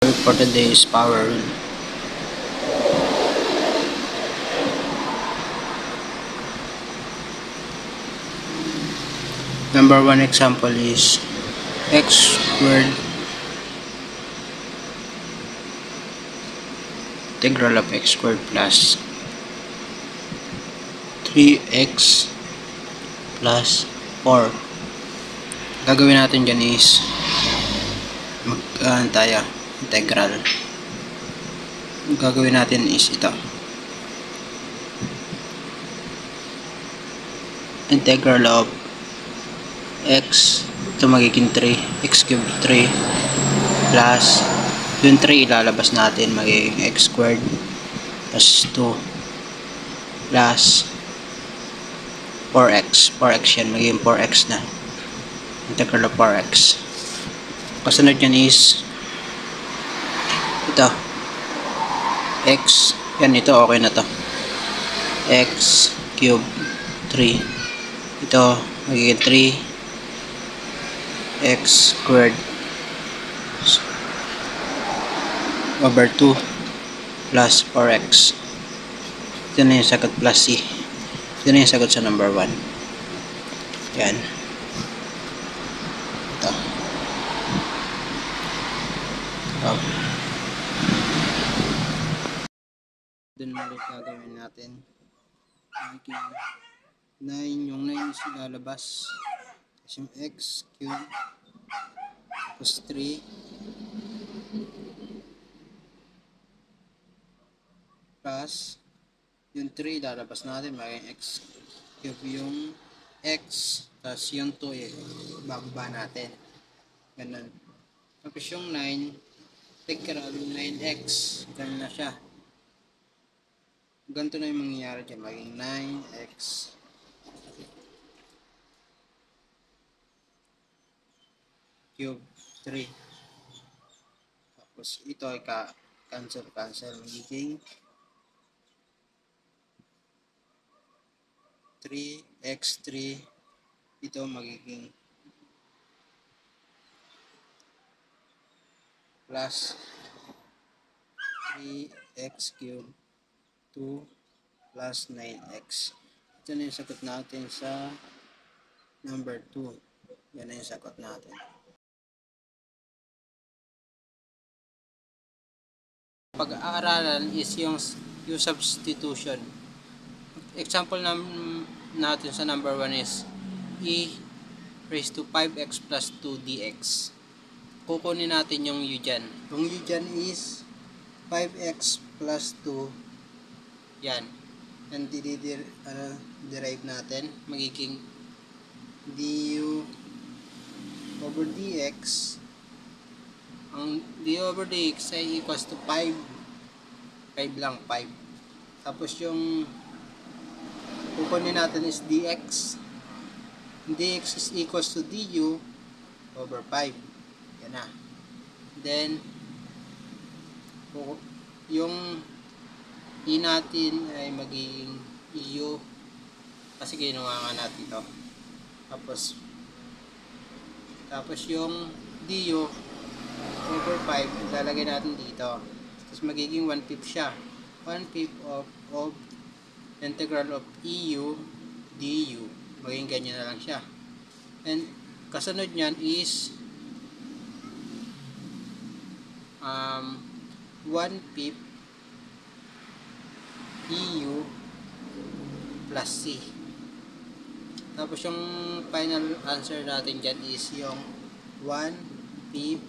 For today's power rule. Number one example is x squared integral of x squared plus 3x plus 4. Gagawin natin dyan is tayo integral. Gagawin natin is ito, integral of x, ito magiging 3 x cubed 3 plus yung 3 ilalabas natin, magiging x squared plus 2 plus 4x yan, magiging 4x na, integral of 4x. Kasunod yan is ito x, yan, ito okay na to, x cube 3, ito magiging 3 x squared over 2 plus 4x. Ito na yung sagot, plus c. Ito na yung sagot sa number 1. Yan, ito. Doon ulit gagawin natin. Okay. 9, yung 9 is ilalabas. Tapos yung x cube tapos 3 plus yung 3 ilalabas natin, magiging x cube yung x, tapos yung 2 bababa natin. Ganun. Tapos yung 9 integral 9x, ganun na siya. Ganito na yung mangyayari dyan, maging 9x cube 3. Tapos ito ay cancel, magiging 3x3, ito magiging plus 3x cube 2 plus 9x. Ito na yung sagot natin sa number 2. Yan na yung sagot natin. Pag-aaralan is yung substitution. Example natin sa number 1 is e raised to 5x plus 2 dx. Kukunin natin yung u dyan. Yung u dyan is 5x plus 2. Yan. And derive natin. Magiging du over dx. Ang du over dx ay equals to 5. 5 lang, 5. Tapos yung kukunin natin is dx. Dx is equals to du over 5. Yan na. Then, yung e natin ay magiging eu kasi ginawa nga natin to. Tapos yung du over 5 lalagay natin dito. Tapos magiging 1/5 siya. 1/5 of integral of eu du. Magiging ganyan na lang siya. And kasunod nyan is 1/5 eu plus c. Tapos yung final answer natin dyan is yung 1/5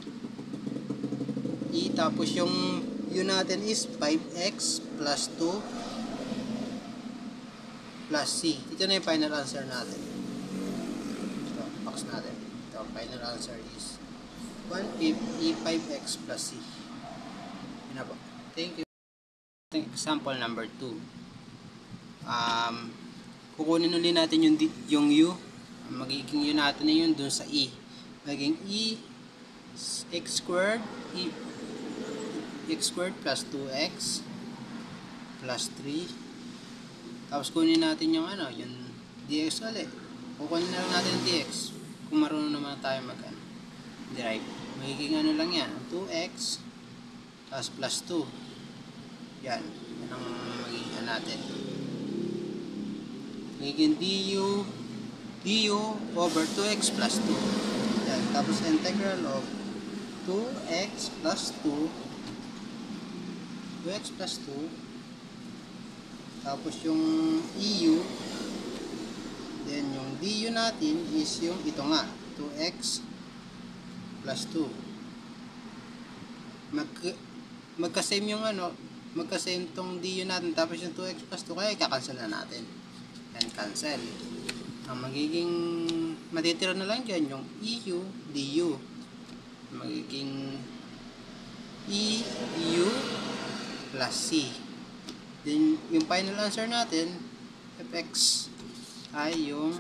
e, tapos yung u natin is 5x plus 2 plus c. Ito na yung final answer natin. Ito, box natin. Ito, final answer is 1/5 e 5x plus c. Yun na po. Thank you. Example number 2. Kukunin ulit natin yung u. Magiging u natin na yun dun sa e. Magiging e x squared plus 2x plus 3. Tapos kunin natin yung yung dx ulit. Kukunin na lang natin yung dx. Kung marunong naman tayo derive. Magiging lang yan, 2x tapos plus 2. Yan. Yan ang magiging natin. Magiging du over 2x plus 2. Yan. Tapos integral of 2x plus 2. Tapos yung EU, then yung du natin is yung ito nga, 2x plus 2. Magka-same yung magka-same tong du natin, tapos yung 2x plus 2, kaya ikakancel na natin. And cancel. Ang magiging matitira na lang dyan yung EU du. Magiging EU plus C. Then yung final answer natin, fx ay yung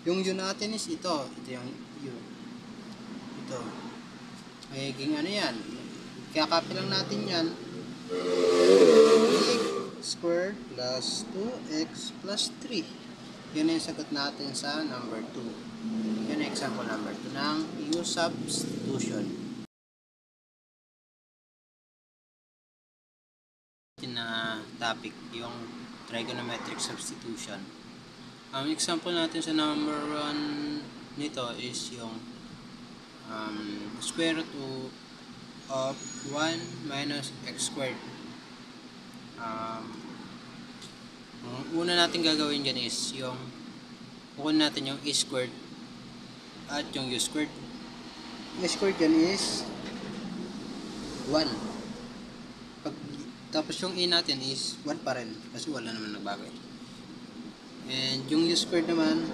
yung u natin is ito yung u. Ito. Magiging yan. Kaya-copy lang natin yan. X squared plus 2x plus 3. Yan yung sagot natin sa number 2. Yan ang example number 2 ng u substitution. Na topic yung trigonometric substitution. Ang example natin sa number 1 nito is yung square root of 1 minus x squared. Ang una natin gagawin dyan is yung kukunin natin yung a squared at yung u squared. A squared dyan is 1. Tapos yung a natin is 1 pa rin kasi wala naman nagbago. And yung u squared naman,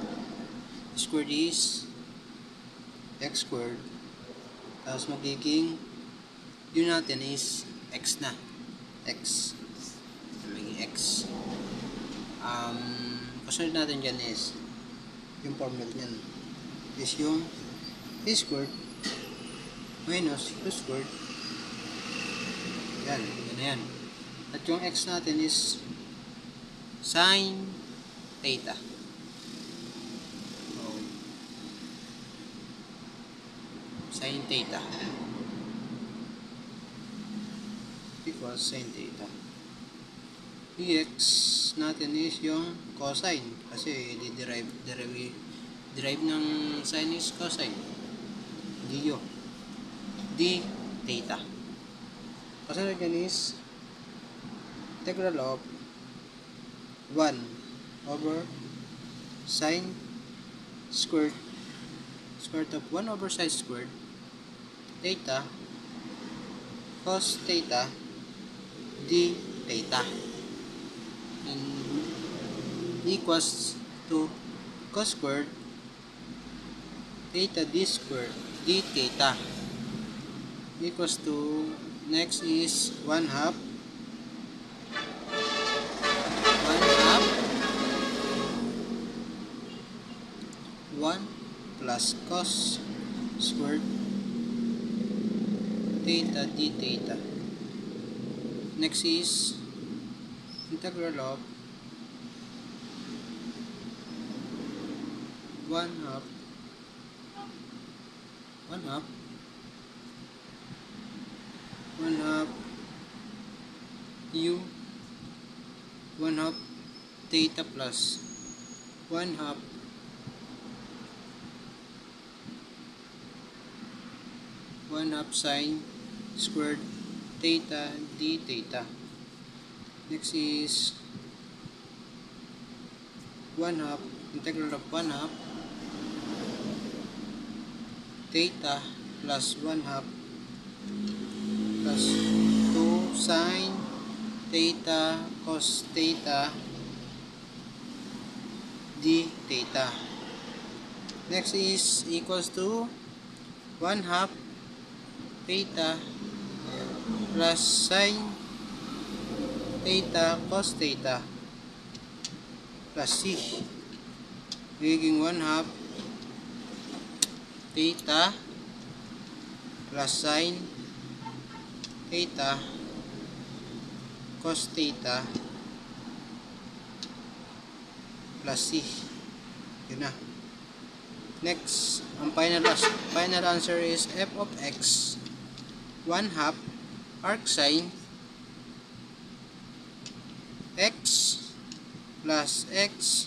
squared is x squared. Tapos magiging u natin is x na. X. Magiging x. Kasunod natin dyan is yung formula nyan is yung a squared minus u squared. Yan. Yan na yan. At yung x natin is sin theta. So, sin theta equals sin theta. Dx natin is yung cosine kasi derive ng sin is cosine. Du. D theta. Kasunod yan is integral of 1 over sin squared of 1 over sin squared theta cos theta d theta equals to cos squared theta d squared d theta equals to, next is 1 half 1 plus cos squared theta d theta. Next is integral of 1 half u 1 half theta plus 1 half sin squared theta d theta. Next is 1 half integral of 1 half theta plus 1 half plus 2 sin theta cos theta d theta. Next is equals to 1 half theta plus sin theta cos theta plus c. Magiging 1 half theta plus sin theta cos theta plus c. Yun na. Next, ang final answer is f of x 1/2 arcsine x plus x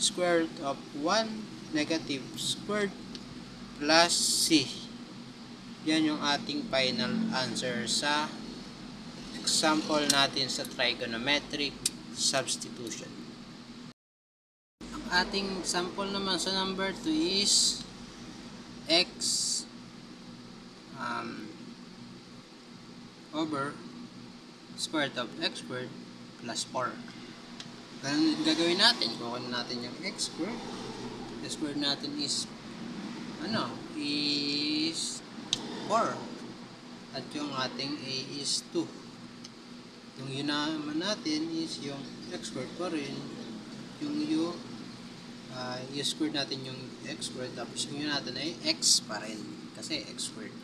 square root of 1 negative squared plus c. Yan yung ating final answer sa example natin sa trigonometric substitution. Ang ating example naman sa number 2 is x over square root of x squared plus 4. Ganun din gagawin natin. Kukunin natin yung x squared. X squared natin is is 4. At yung ating a is 2. Yung u naman natin is yung x squared pa rin. Yung u squared natin yung x squared. Tapos yung u natin ay x pa rin. Kasi x squared.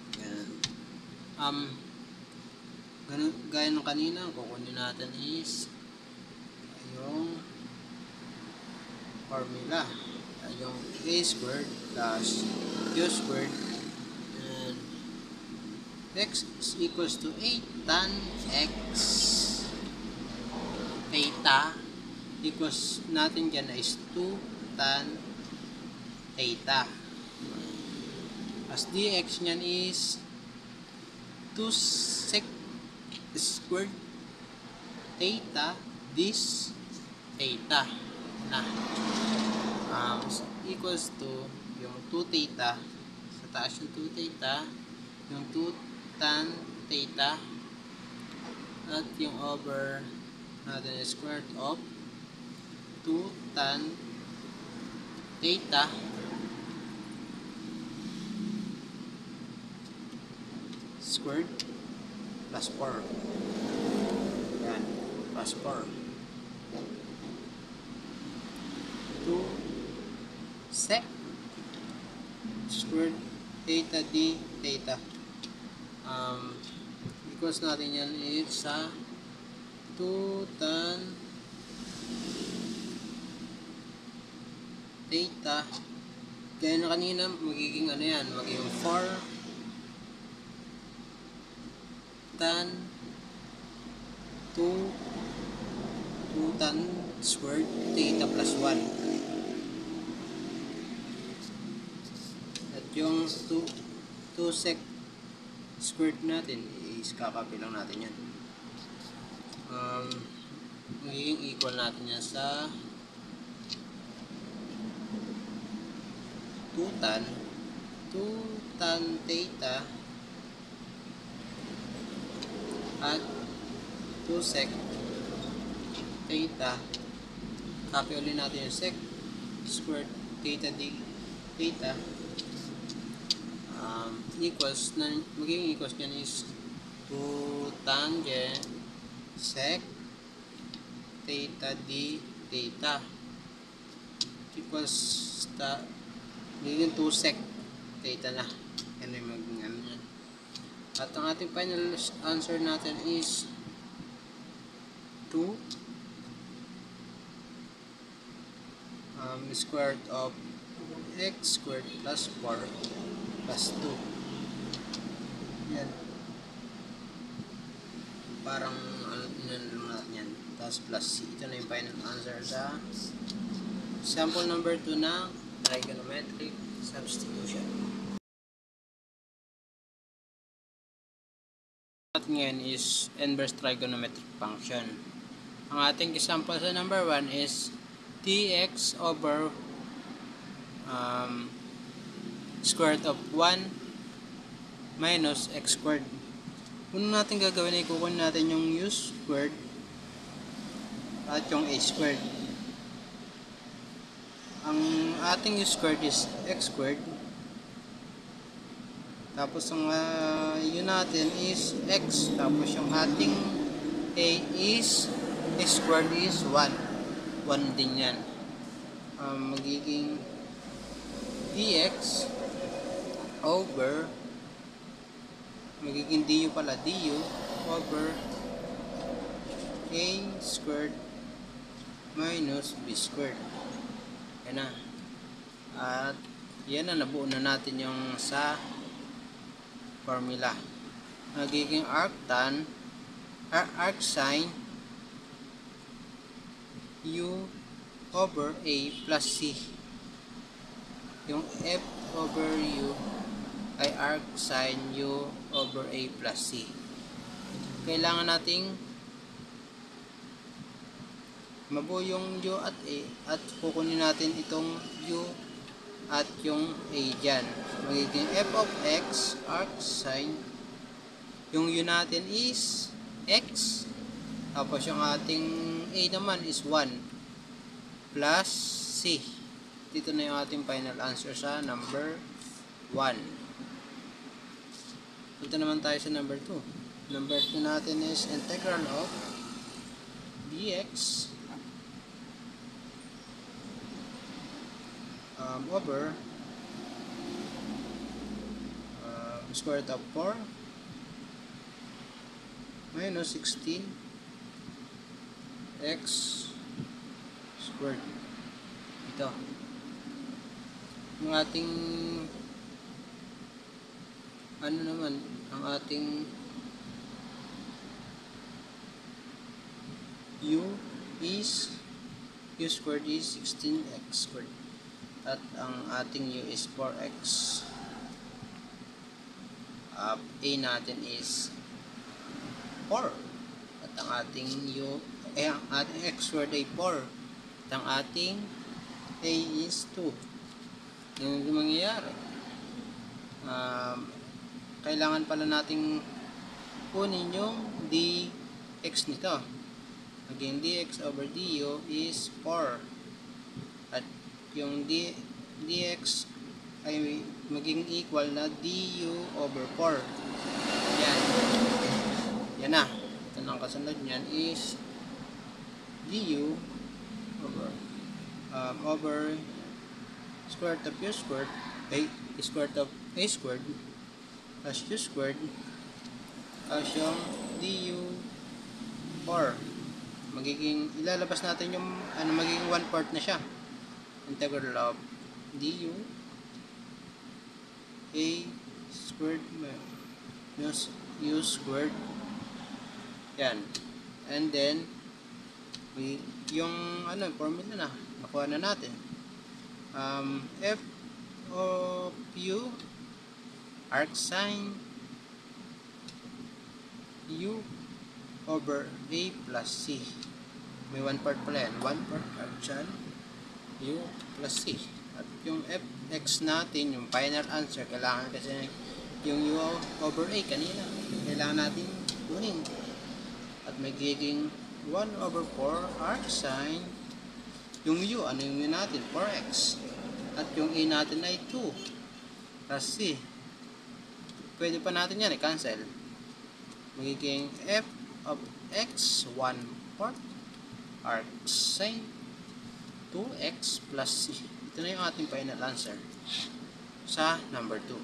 Ganun, gaya ng kanina, kukunin natin is yung formula. Yung a squared plus u squared and x is equals to 8 tan x. Theta equals natin dyan is 2 tan theta. As dx nyan is 2 sec squared theta this theta na equals to yung 2 theta sa taas yung 2 theta, yung 2 tan theta at yung over natin is square root of 2 tan theta squared plus 4. Yan, plus 4. 2 sec squared theta d theta. Equals natin yan is sa 2 tan theta. Gaya na kanina, magiging yan, magiging 4 tan 2 tan squared theta plus 1. At yung 2 sec squared natin is kakabilang natin yan. Magiging equal natin yan sa 2 tan theta at 2 sec theta. Copy ulit natin yung sec squared theta d theta equals na magiging equals nyan is 2 tangent sec theta d theta equals magiging 2 sec theta na. Yan yung magiging yan. At ang ating final answer natin is 2 square root of x squared plus 4 plus 2. Yan. Parang natin yan. Tapos plus c. Ito na yung final answer sa sample number 2 ng trigonometric substitution. At ngayon is inverse trigonometric function. Ang ating example sa number 1 is dx over square root of 1 minus x squared. Una natin gagawin ay kukunin natin yung u squared at yung a squared. Ang ating u squared is x squared. Tapos ang u natin is x. Tapos yung ating a is squared is 1. 1 din yan. Magiging dx over magiging du pala, du over a squared minus b squared. Yan na. At yan na, nabuo na natin yung sa formula. magiging arcsine u over a plus c. Yung f over u ay arcsine u over a plus c. Kailangan nating mabuo yung u at a at kukunin natin itong u at yung a dyan. Magiging f of x arcsine, yung u natin is x, tapos yung ating a naman is 1 plus c. Dito na yung ating final answer sa number 1. Punta naman tayo sa number 2. Number 2 natin is integral of dx over square root of 4 minus 16 x squared. Ito yung ating ano naman, ang ating u is u squared is 16x squared at ang ating u is 4x. A natin is 4 at ang ating u ang ating x squared ay 4 at ang ating a is 2. Yung mangyayari, kailangan pala nating kunin yung dx nito. Maging dx over du is 4 at yung dx ay maging equal na du over 4. Yan na. Ito na ang kasunod nyan is du over square root of u squared square root of a squared plus u squared plus yung du 4. Magiging ilalabas natin yung magiging 1/4 na siya. Integral of du a squared minus u squared. Yan. And then yung formula na nakuha na natin. F of u arcsine u over a plus c. May 1/4 pala yan. 1/4 arcsine u plus c. At yung fx natin, yung final answer, kailangan kasi yung u over a kanina, kailangan natin kunin. At magiging 1 over 4 arcsine yung u, yung u natin? 4x. At yung a natin ay 2 plus c. Pwede pa natin yan i-cancel. Magiging f of x 1/4 arcsine 2x plus c. Ito na yung ating final answer sa number 2.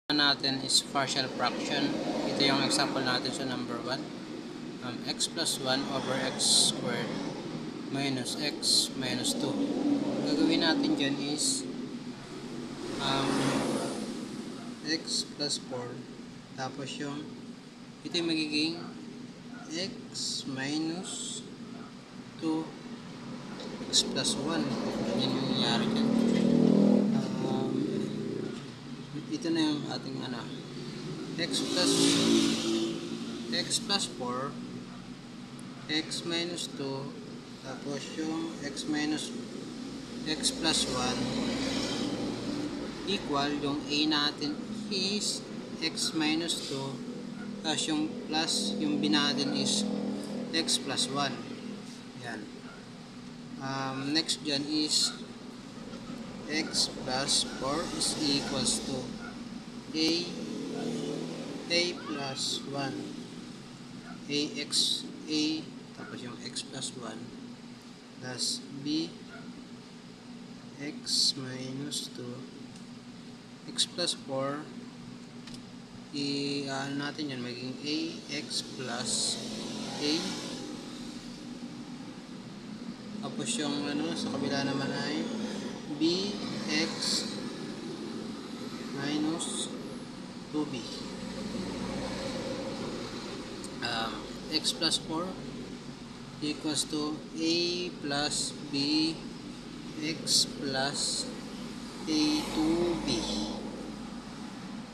Natin is partial fraction. Ito yung example natin sa number 1. X plus 1 over x squared minus x minus 2. Gagawin natin dyan is x plus 4 tapos yung ito yung magiging x minus 2 x plus 1. Yan yung nangyari dyan. Ito na yung ating x plus 4 x minus 2 tapos yung x plus 1 equal yung a natin is x minus 2 tapos yung plus yung b natin is x plus 1. Yan. Next dyan is x plus 4 is equals to a plus 1 a tapos yung x plus 1 plus b x minus 2 x plus 4 natin yan magiging ax plus a tapos yung sa kabila naman ay bx minus 2b. X plus 4 equals to a plus b x plus a 2b.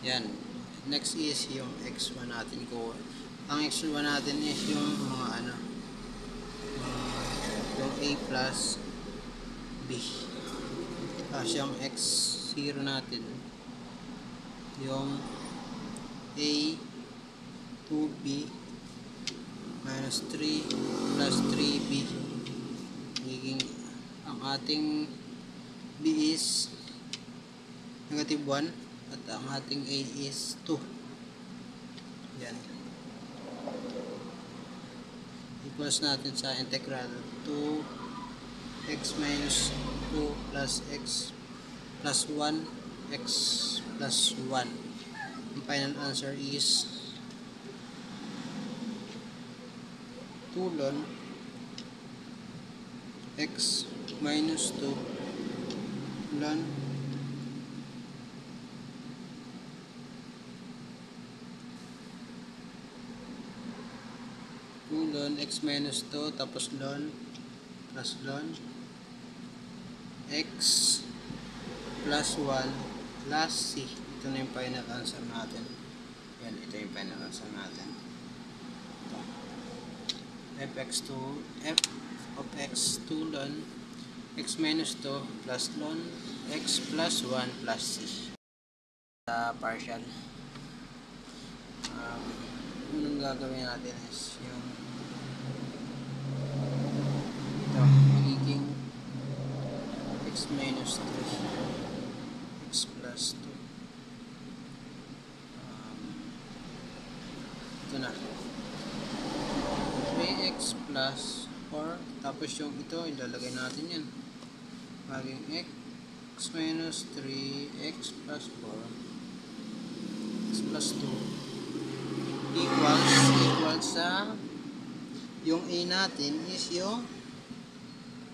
Yan. Next is yung x1 natin ko. Ang x1 natin is yung mga yung a plus b. Tapos yung x0 natin yung a 2b minus 3 plus 3b. Magiging ang ating b is negative 1 at ang ating a is 2. Yan. Equals natin sa integral 2x minus 2 plus x plus 1 x plus 1. Ang final answer is 2 ln x minus 2 ln x minus 2 tapos ln plus ln x plus 1 plus c. Ito na yung final answer natin. Yan, ito yung final answer natin. F of x 2 ln x minus 2 plus ln x plus 1 plus c. Sa partial, unang gagawin natin is yung ito, magiging x minus 3 x plus 2. Ito na 3x plus 4, tapos yung ito ilalagay natin yan, maging x minus 3x plus 4 x plus 2 equals sa yung a natin is yung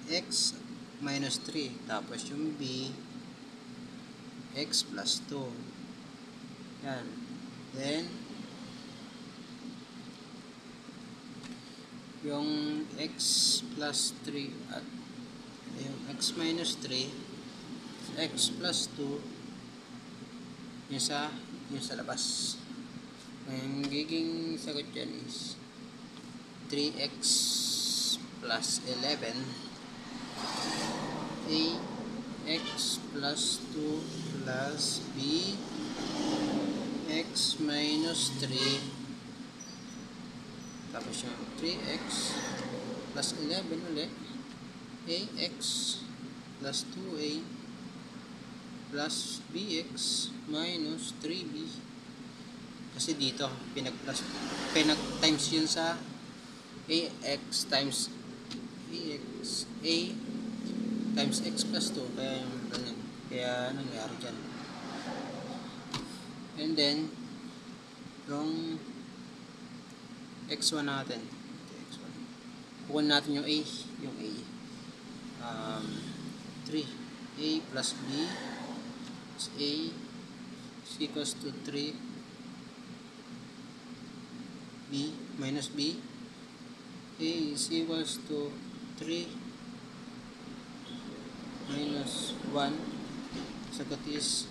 x minus 3, tapos yung b x plus 2. Yan. Then yung x plus 3 at yung x minus 3 x plus 2 yung sa labas. Ang giging sagot dyan is 3x plus 11 a x plus 2 plus b x minus 3 tapos yung 3x plus 11 ulit ax plus 2a plus bx minus 3b, kasi dito pinag times yun sa ax times ax a times x plus 2, kaya yung ganyan, kaya nangyari dyan. And then yung x1 natin, kukunin natin yung a 3a plus b is a is equals to 3b minus b. A is equals to 3 minus 1. Sagot is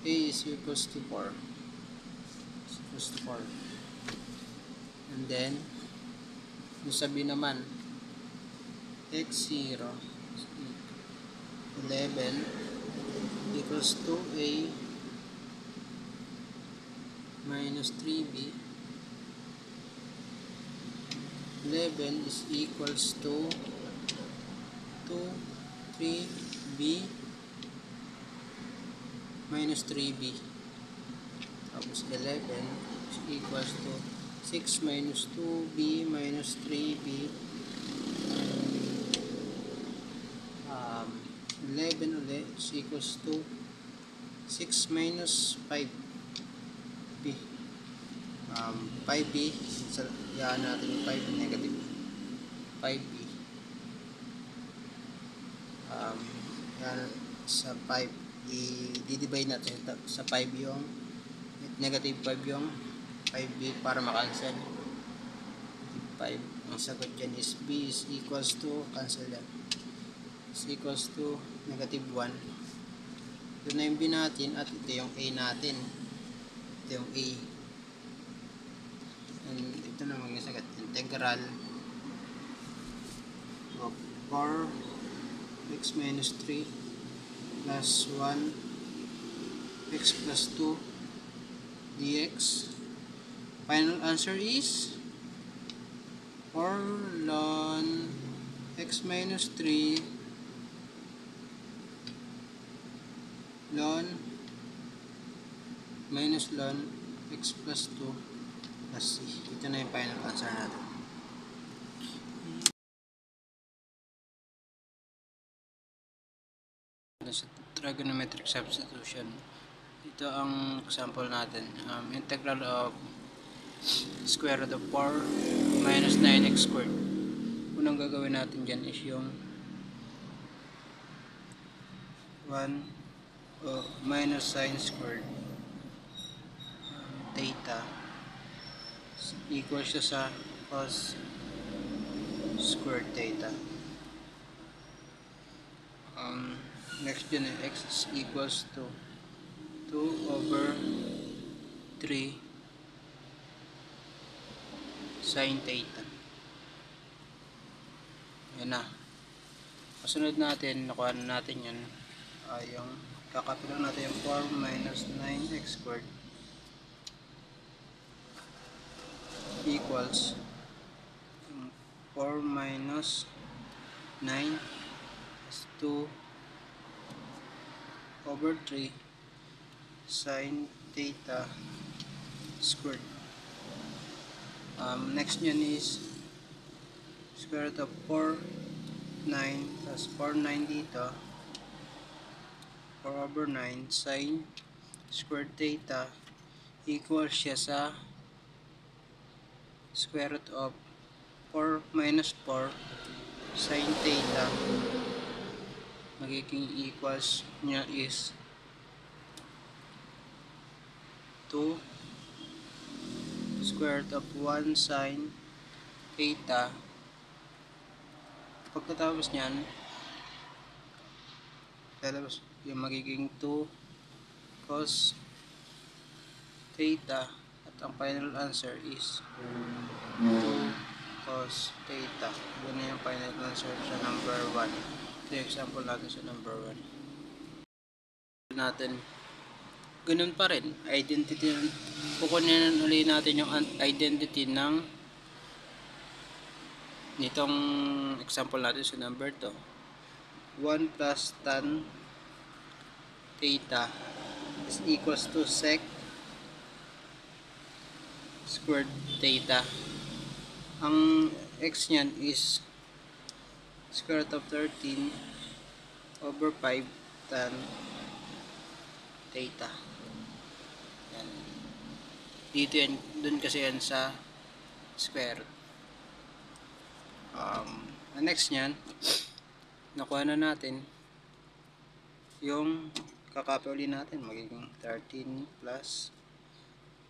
a is equals to 4. And then yung sabi naman x0 11 equals to a minus 3b. 11 is equals to 3b minus 3b. Tapos 11 is equals to 6 minus 2b minus 3b. 11 ulit is equals to 6 minus 5b. 5b, yan natin yung 5 negative 5b. Yan sa 5 i-divide natin sa 5 yung negative 5 yung 5b para makancel. 5. Ang sagot dyan is b is equals to, cancel yan, is equals to negative 1. Ito na yung b natin at ito yung a natin. Ito yung a. And ito na mga sagot, integral of 4x minus 3 plus 1 x plus 2 dx. Final answer is 4 ln x minus 3 ln minus ln x plus 2 plus c. Ito na yung final answer natin. Sa trigonometric substitution, ito ang example natin. Integral of square root of 4 minus 9x squared. Unang gagawin natin dyan is yung 1 minus sine squared theta equals sa cos squared theta. Next dyan x is equals to 2 over 3 sin theta. Yan na. Kasunod natin, nakuha na natin yan. Yung kakapilang natin yung 4 minus 9x squared equals 4 minus 9 is 2 over 3 sin theta squared. Next nyan is square root of 4 9 plus 4 9 dito, 4 over 9 sin squared theta equals siya sa square root of 4 minus 4 sin theta. Magiging equals niya is 2 square root of 1 sin theta. Pagkatapos nyan, lalabas yung magiging 2 cos theta at ang final answer is 2 cos theta. Yun na yung final answer sa number 1. Ito yung example natin sa number 1 natin. Ganun pa rin, identity, kukunin ulit natin yung identity ng nitong example natin sa number 2. 1 plus tan theta is equals to sec squared theta. Ang x nyan is square root of 13 over 5 tan theta. Yan. Dito yan, dun kasi yan sa square root. Next nyan, nakuha na natin yung kakopy ulit natin, magiging 13 plus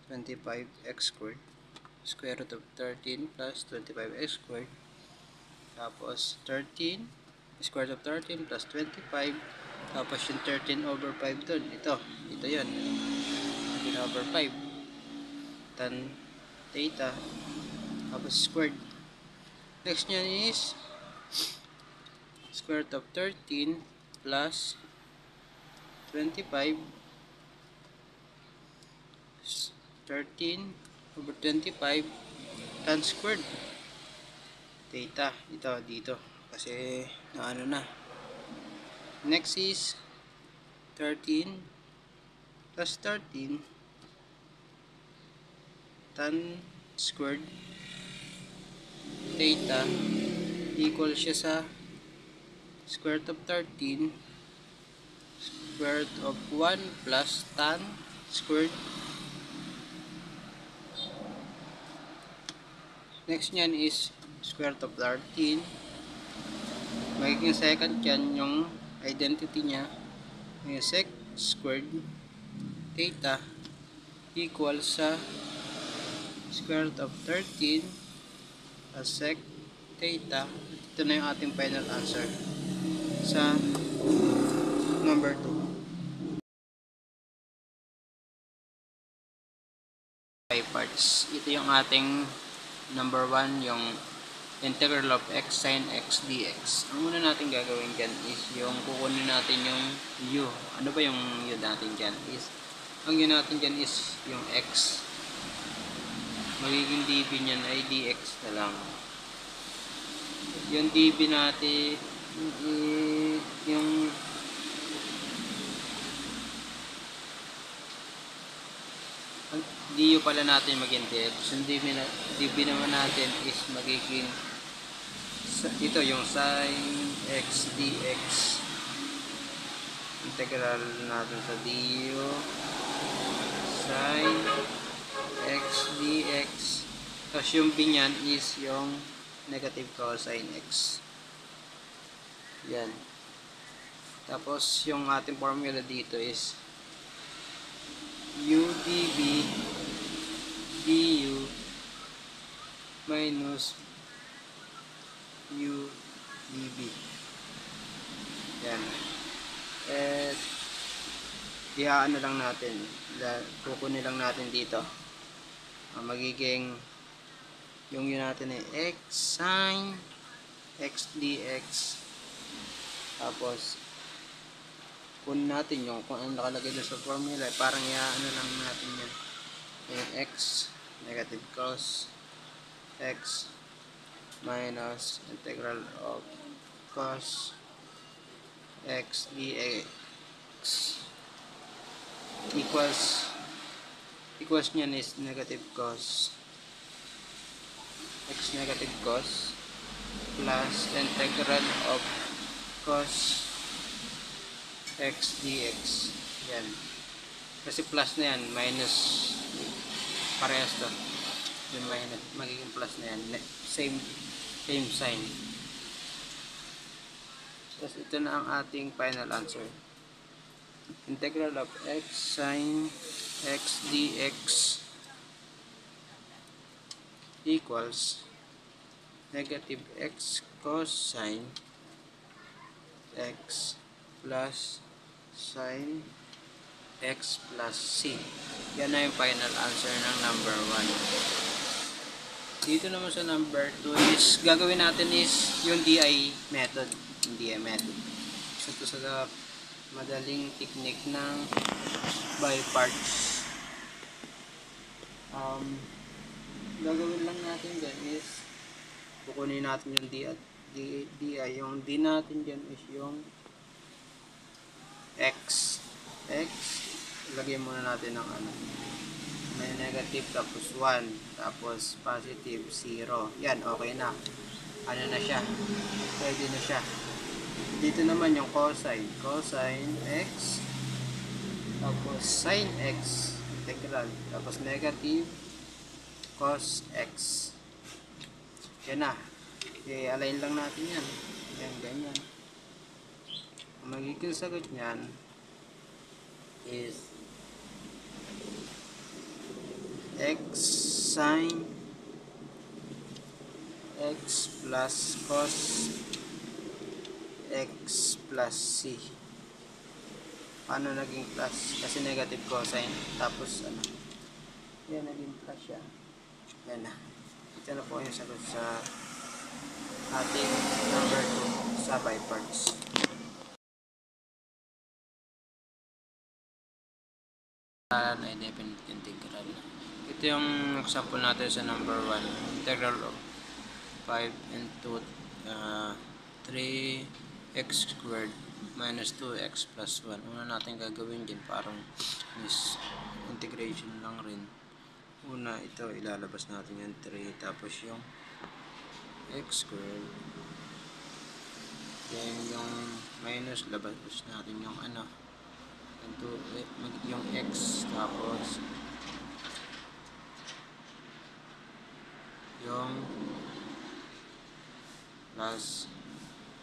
25x squared, square root of 13 plus 25x squared, tapos 13 square root of 13 plus 25, tapos yung 13 over 5 dun, ito yun, 13 over 5 tan theta, tapos squared. Next nyan is square root of 13 plus 25, 13 over 25 tan squared theta. Ito dito kasi na ano na. Next is 13 plus 13 tan squared theta equal siya sa square root of 13 square root of 1 plus tan squared. Next nyan is square root of 13. Magiging second yan yung identity nya, yung sec squared theta equals sa square root of 13 sec theta. Ito na yung ating final answer sa number 2. By parts. Ito yung ating number 1, yung integral of x sin x dx. Ang muna natin gagawin dyan is yung kukunin natin yung u. Ano ba yung u natin dyan? Ang u natin dyan is yung x. Magiging dv nyan ay dx na lang. Yung dv natin yung du pala natin maging dx. Yung dv naman natin is magiging ito yung sin x dx. Integral natin sa du sin x dx. Tapos yung b nyan is yung negative cosine x. Yan. Tapos yung ating formula dito is u dv du minus u dv. Yan. Ano lang natin, kukunin lang natin dito. Magiging yung yun natin ay x sin x dx. Tapos kunin natin yung kung ano nakalagay doon sa formula, parang ano lang natin yan, yung x negative cos x minus integral of cos x dx equals nyan is negative cos x negative cos plus integral of cos x dx. Yan. Kasi plus na yan, minus parehas to. Yung minus, magiging plus na yan. Same sign. Tapos ito na ang ating final answer. Integral of x sin x dx equals negative x cosine x plus sin x plus c. Yan na yung final answer ng number 1. Dito naman sa number 2 is gagawin natin is yung DI method. So ito sa madaling technique ng by parts. Gagawin lang natin dyan is kukunin natin yung DI. Yung D natin dyan is yung x. Lagyan muna natin ng may negative tapos 1 tapos positive 0. Yan, okay na. Ano na siya? Pwede na siya. Dito naman yung cosine x tapos sin x integral tapos negative cos x. Yan na. I-align lang natin yan. Yan, ganyan. Ang magiging sagot niyan is x sin x plus cos x plus c. Paano naging plus? Kasi negative cosine. Tapos yan, naging plus siya. Yan na. Ito na po yung sagot sa ating number 2 sa by parts. Ay definite integral. Ito yung example natin sa number 1. Integral of 5 into 3x squared minus 2x plus 1. Una natin gagawin din parang is integration lang rin. Una ito ilalabas natin yung 3 tapos yung x squared. Then yung minus labas natin yung yung x tapos yung plus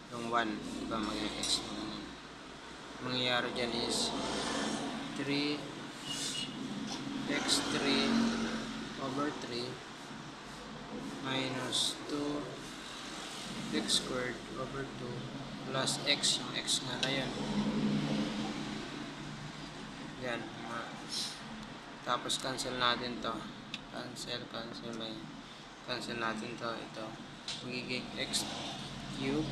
yung 1, diba magiging x naman. Mangyayari dyan is 3 x3 over 3 minus 2 x squared over 2 plus x, yung x nga na yan. Yan. Tapos cancel natin to. Cancel natin to. Ito. Magiging x cube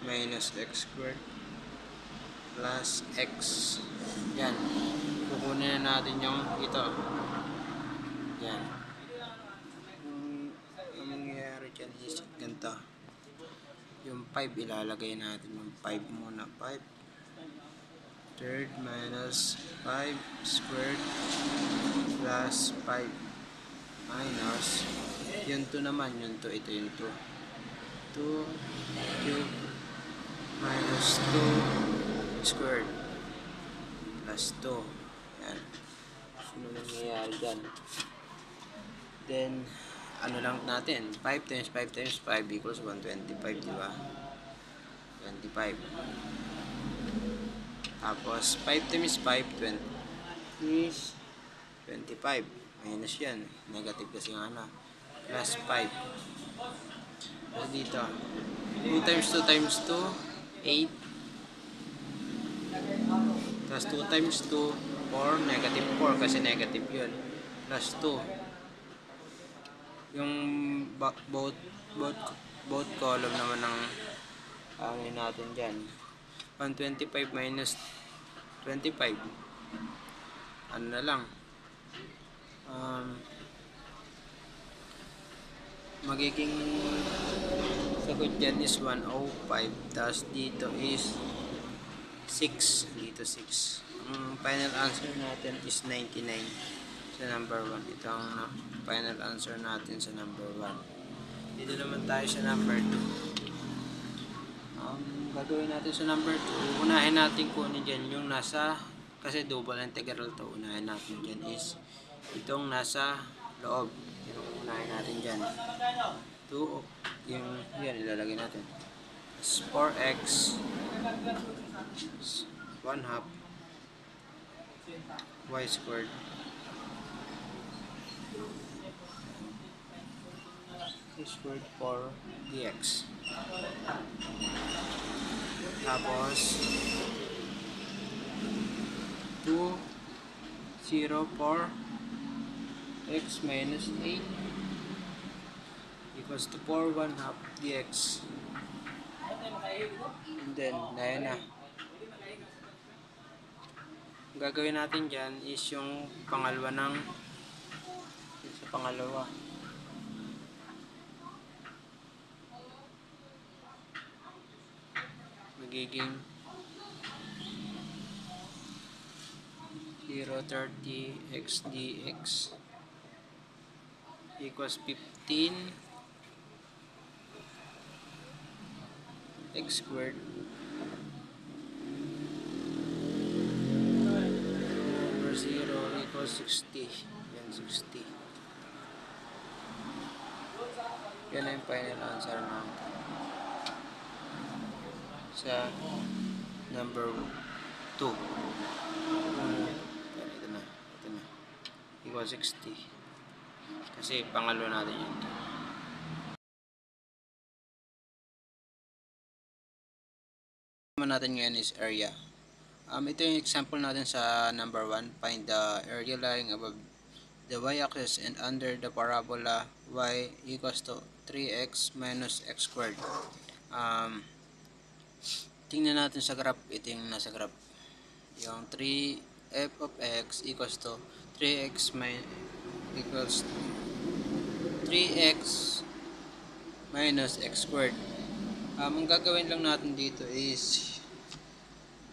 minus x squared plus x. Yan. Kukunin na natin yung ito. Yan. Ang mangyayari dyan is ganito. Yung 5 ilalagay natin. Yung 5 muna. 5 third minus 5 squared plus 5 minus yung 2 naman. Yung 2. Ito yung 2. 2 cube minus 2 squared plus 2. Yan. Ano nangyayari dyan? Then, ano lang natin? 5 times 5 times 5 equals 125, diba? 25. Tapos, 5 times 5, 20 is 25. Minus yan. Negative kasi nga na. Plus 5. So, dito. 2 times 2 times 2, 8. Plus 2 times 2, 4. Negative 4 kasi negative yun. Plus 2. Yung both column naman ng natin dyan. 125 minus 25. Ano na lang. Magiging sagot dyan is 105. Tapos dito is 6. Dito 6. Ang final answer natin is 99 sa number 1. Ito ang final answer natin sa number 1. Dito naman tayo sa number 2. Gagawin natin sa number 2, unahin natin kunin dyan yung nasa, kasi double integral to, unahin natin dyan is itong nasa loob. Yung unahin natin dyan 2, yung yan ilalagay natin 4x 1 half y squared squared 4 dx. Tapos 2 0 4 x minus 8 equals to 4 1 half dx. And then ayan na. Ang gagawin natin dyan is yung pangalawa ng sa pangalawa. Magiging 0.30 x dx equals 15 x squared over 0 equals 60. Yan, 60. Yan ang final answer natin sa number 2. Ito na. Equals 60. Kasi pangalo natin yun. Naman natin ngayon is area. Ito yung example natin sa number 1. Find the area lying above the y-axis and under the parabola y equals to 3x minus x squared. Tingnan natin sa graph. Ito yung nasa graph. Yung 3f of x equals to 3x equals 3x minus x squared. Ang gagawin lang natin dito is,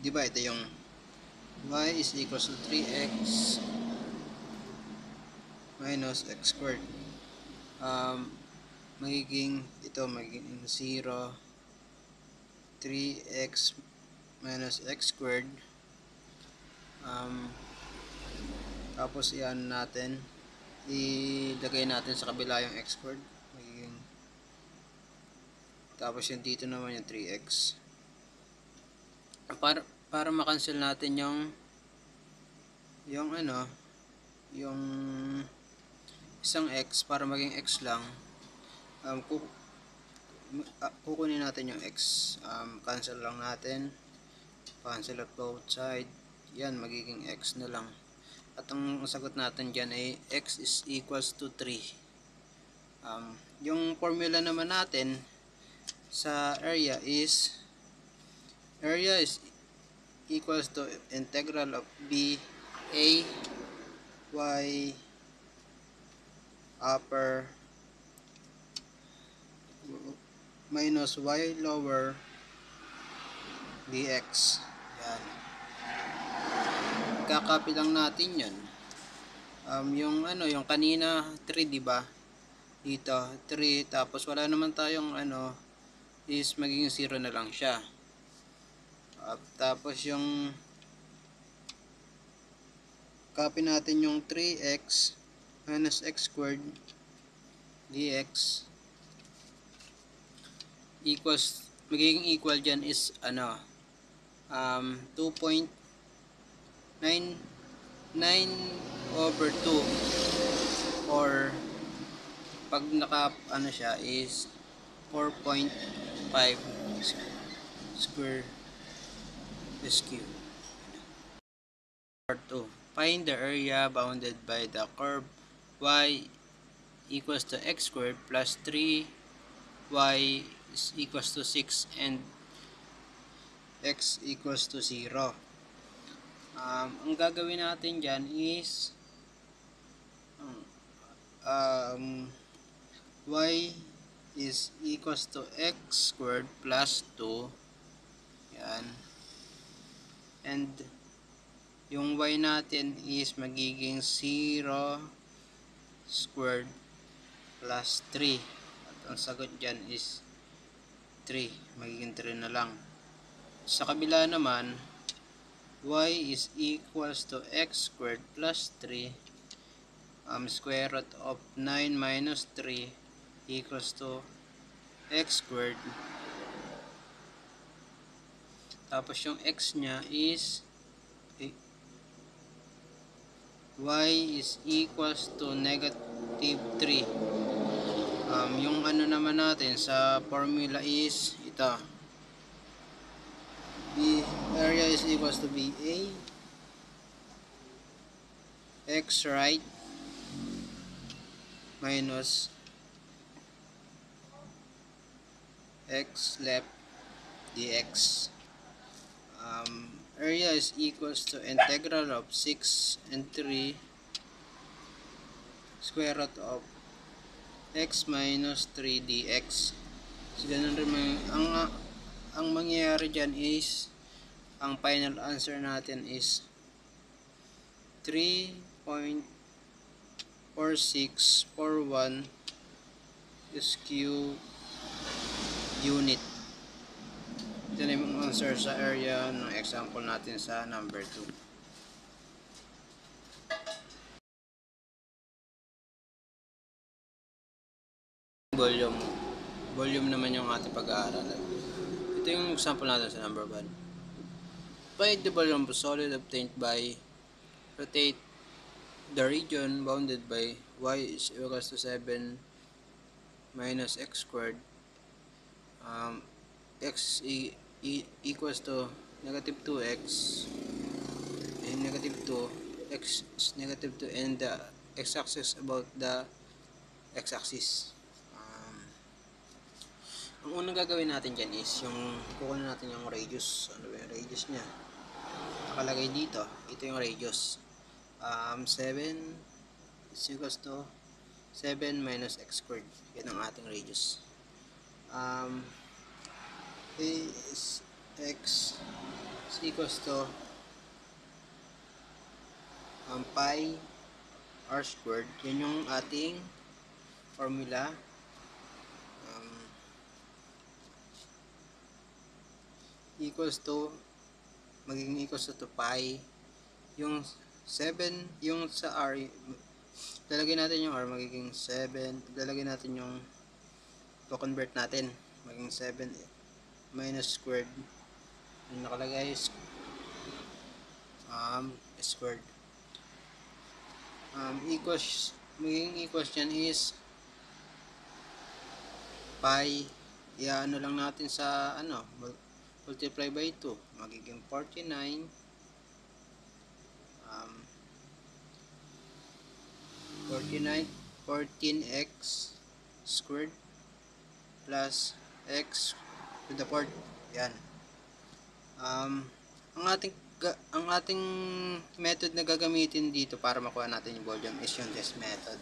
di ba ito yung y is equals to 3x minus x squared. Magiging 0 3x minus x squared. Tapos iyan natin, ilagay natin sa kabila yung x squared. Magiging, tapos yung dito naman yung 3x. para makancel natin yung ano, yung isang x para maging x lang, um, kukunin natin yung x, cancel lang natin, cancel at both side, yan magiging x na lang. At ang sagot natin dyan ay x is equals to 3. Yung formula naman natin sa area is equals to integral of b a y upper minus y lower dx. Yan. Kakopy lang natin 'yon. Yung ano, yung kanina 3, di ba? Dito 3, tapos wala naman tayong ano, is magiging 0 na lang siya. Tapos yung copy natin yung 3x minus x squared dx equals, magiging equal dyan is ano, 2.99 over 2, or pag naka ano siya is 4.5 square cube. Part 2. Find the area bounded by the curve y equals to x squared plus 3y is equals to 6 and x equals to 0. Ang gagawin natin dyan is y is equals to x squared plus 2, yan, and yung y natin is magiging 0 squared plus 3, at ang sagot dyan is 3, magiging 3 na lang. Sa kabila naman, y is equals to x squared plus 3, square root of 9 minus 3 equals to x squared, tapos yung x nya is y is equals to negative 3. Yung ano naman natin sa formula is ito, b area is equals to BA x right minus x left dx. Area is equals to integral of 6 and 3 square root of x minus 3 dx. So, ganun rin ang mangyayari dyan is, ang final answer natin is 3.4641 SQ unit. Ito na yung answer sa area ng example natin sa number 2. Volume naman yung ating pag-aaralan. Ito yung example natin sa number 1. Find the volume of solid obtained by rotate the region bounded by y is equals to 7 minus x squared, x equals to negative 2x and negative 2, x is negative 2, and the x-axis about the x-axis. Ang unang gagawin natin dyan is yung kukunin natin yung radius. Ano ba yung radius nya? Nakalagay dito, ito yung radius. 7 is equals to 7 minus x squared. Yan ang ating radius. Is x is equals to pi r squared. Yan yung ating formula. Equals to, magiging equals to pi, yung 7, yung sa r, lalagay natin yung r, magiging 7, lalagay natin yung, convert natin, magiging 7 minus squared, yung nakalagay is squared. Magiging equals dyan is pi, ano lang natin sa multiply by 2, magiging 49 49 14x squared plus x to the fourth. Yan. Ang ating method na gagamitin dito para makuha natin yung volume is yung test method.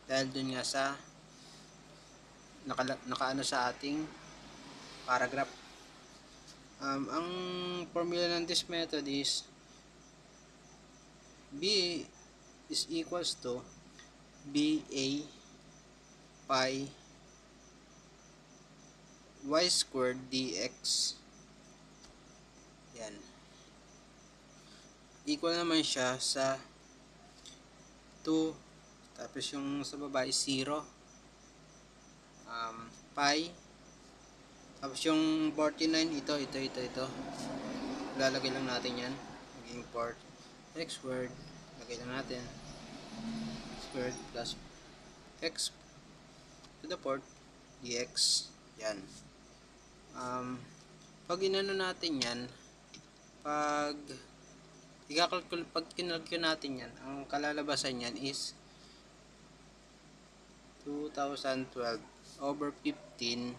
Dahil dun nga sa nakaano sa ating paragraph. Ang formula ng this method is B is equals to BA pi y squared dx. Yan. Equal naman siya sa 2, tapos yung sa baba is 0, pi, tapos yung 49, ito lalagay lang natin yan, maging 4 x squared, lagay lang natin squared plus x to the fourth dx. Yan. Pag inano natin yan, pag kinalculate natin yan, ang kalalabasan yan is 2012 over 15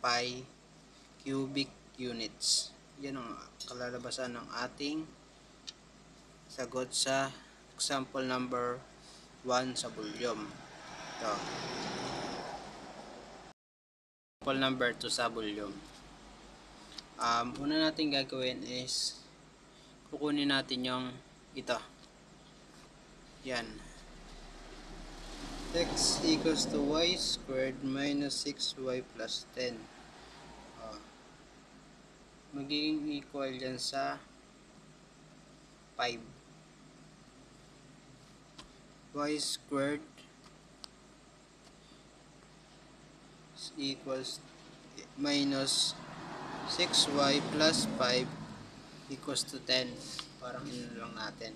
pi cubic units. Yan ang kalalabasan ng ating sagot sa example number 1 sa volume. Ito. Example number 2 sa volume. Una natin gagawin is kukunin natin yung ito. Yan. X equals to y squared minus 6y plus 10. Magiging equal yan sa 5. Y squared equals minus 6y plus 5 equals to 10. Parang ino lang natin.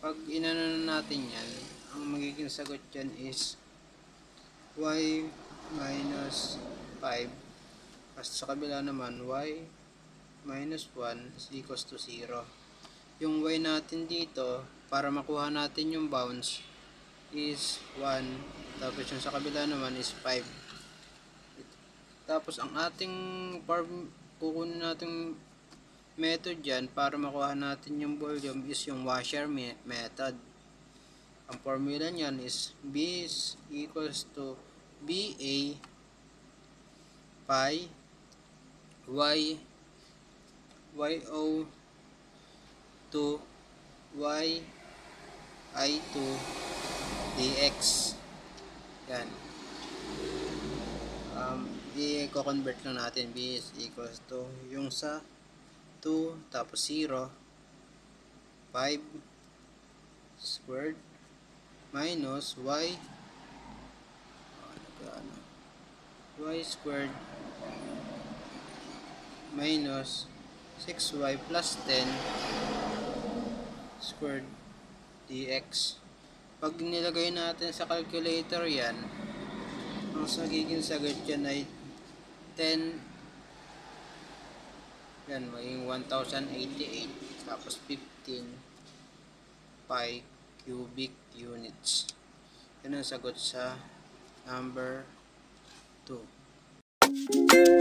Pag inano natin yan, ang magiging sagot yan is y minus 5, kasi sa kabila naman y minus 1 is equals to 0. Yung y natin dito, para makuha natin yung bounds, is 1, tapos yung sa kabila naman is 5. Tapos ang ating kukunin nating method dyan para makuha natin yung volume is yung washer method. Ang formula nyan is B is equals to BA pi YO to YI2 dx. Yan. I-convert lang natin. B is equals to yung sa 2 tapos 0 5 squared minus y squared minus 6y plus 10 squared dx. Pag nilagay natin sa calculator yan, ang magiging sagot yan ay 10, yan, maging 1088 tapos 15 pi cubic units. Yan ang sagot sa number 2.